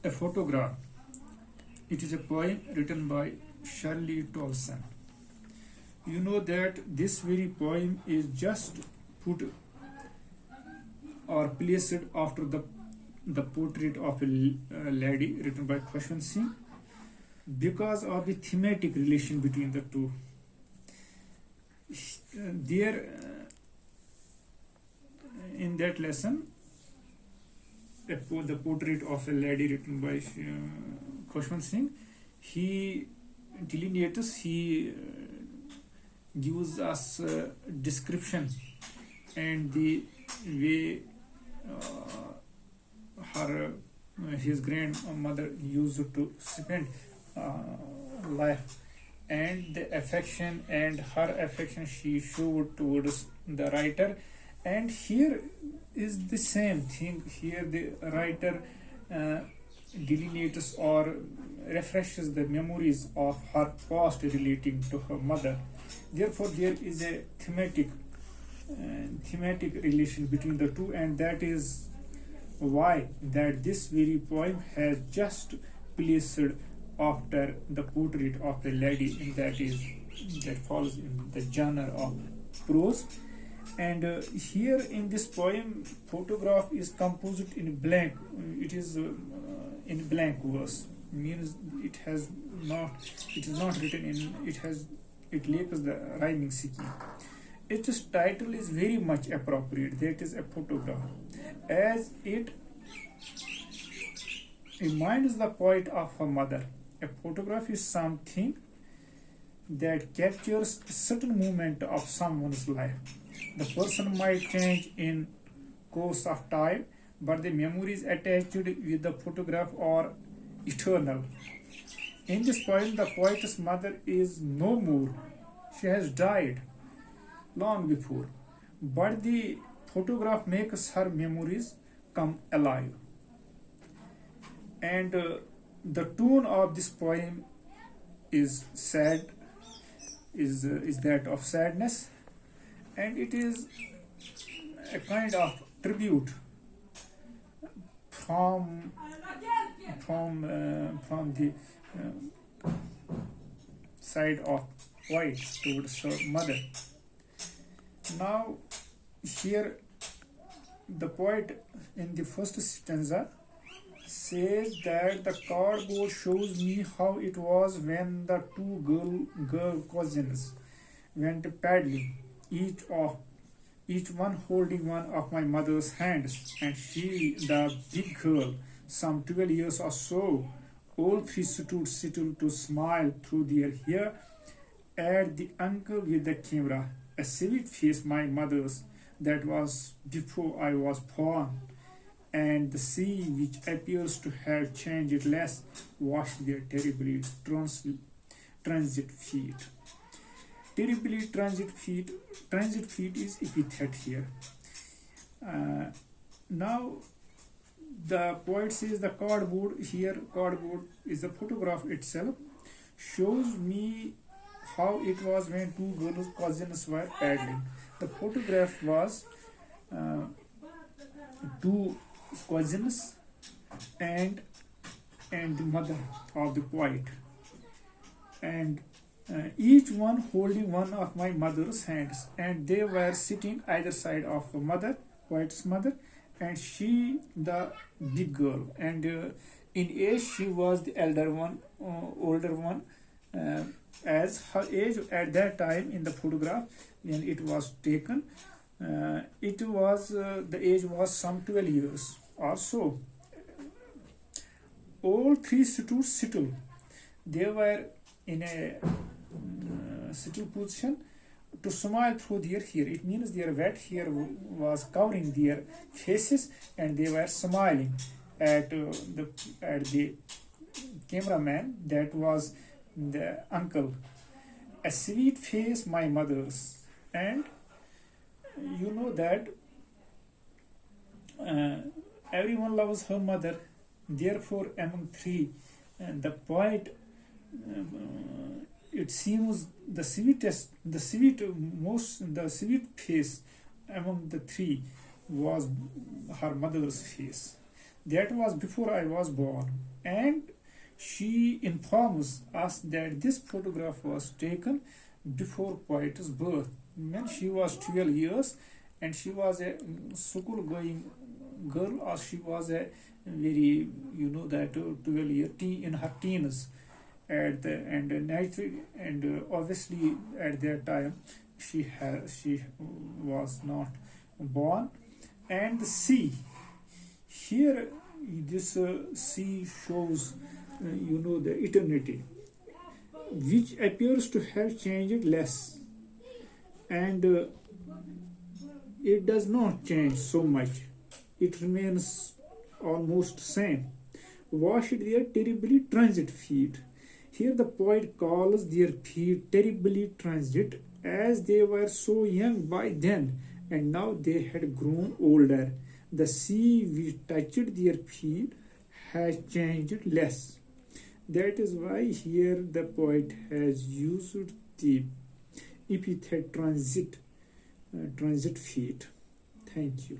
A photograph. It is a poem written by Shirley Tolson. You know that this very poem is just put or placed after the portrait of a lady written by Khushwant Singh because of the thematic relation between the two. There, in that lesson, the portrait of a lady written by Khushwant Singh, he delineates, he gives us description and the way his grandmother used to spend life, and the affection and her affection she showed towards the writer. And here is the same thing. Here the writer delineates or refreshes the memories of her past relating to her mother. Therefore, there is a thematic relation between the two, and that is why that this very poem has just placed after the portrait of a lady, and that falls in the genre of prose. And here in this poem, photograph is composed in blank. It is in blank verse, means it is not written in, it lacks the rhyming scheme. Its title is very much appropriate, that is a photograph, as it reminds the poet of her mother. A photograph is something that captures a certain moment of someone's life. The person might change in course of time, but the memories attached with the photograph are eternal. In this poem, the poet's mother is no more. She has died long before, but the photograph makes her memories come alive. And the tone of this poem is sad, is that of sadness, and it is a kind of tribute from the side of poet towards her mother. Now, here the poet in the first stanza says that the cardboard shows me how it was when the two girl cousins went paddling, each one holding one of my mother's hands, and she, the big girl, some 12 years or so. All three stood still to smile through their hair at the uncle with the camera. A sweet face, my mother's, that was before I was born, and the sea, which appears to have changed less, washed their terribly transit feet. Terribly transit feet is epithet here. Now, the poet says the cardboard is the photograph itself, shows me how it was when two girls cousins were paddling. The photograph was two cousins and the mother of the poet, and each one holding one of my mother's hands, and they were sitting either side of the mother, poet's mother, and she, the big girl, and in age she was the older one, as her age at that time in the photograph when it was taken, the age was some 12 years or so. All three stood still. They were in a still position to smile through their hair. It means their wet hair was covering their faces, and they were smiling at the cameraman, that was the uncle. A sweet face, my mother's, and you know that everyone loves her mother. Therefore, among three, the poet, it seems the sweet face among the three was her mother's face. that was before I was born. And she informs us that this photograph was taken before poet's birth, when she was 12 years, and she was a school going girl, or she was a very, you know, that 12 year teen, in her teens at the, and obviously at that time she was not born. And the sea here, this sea shows the eternity, which appears to have changed less, and it does not change so much. It remains almost same. Washed their terribly transit feet. Here the poet calls their feet terribly transit, as they were so young by then, and now they had grown older. The sea which touched their feet has changed less. That is why here the poet has used the epithet transit feet. Thank you.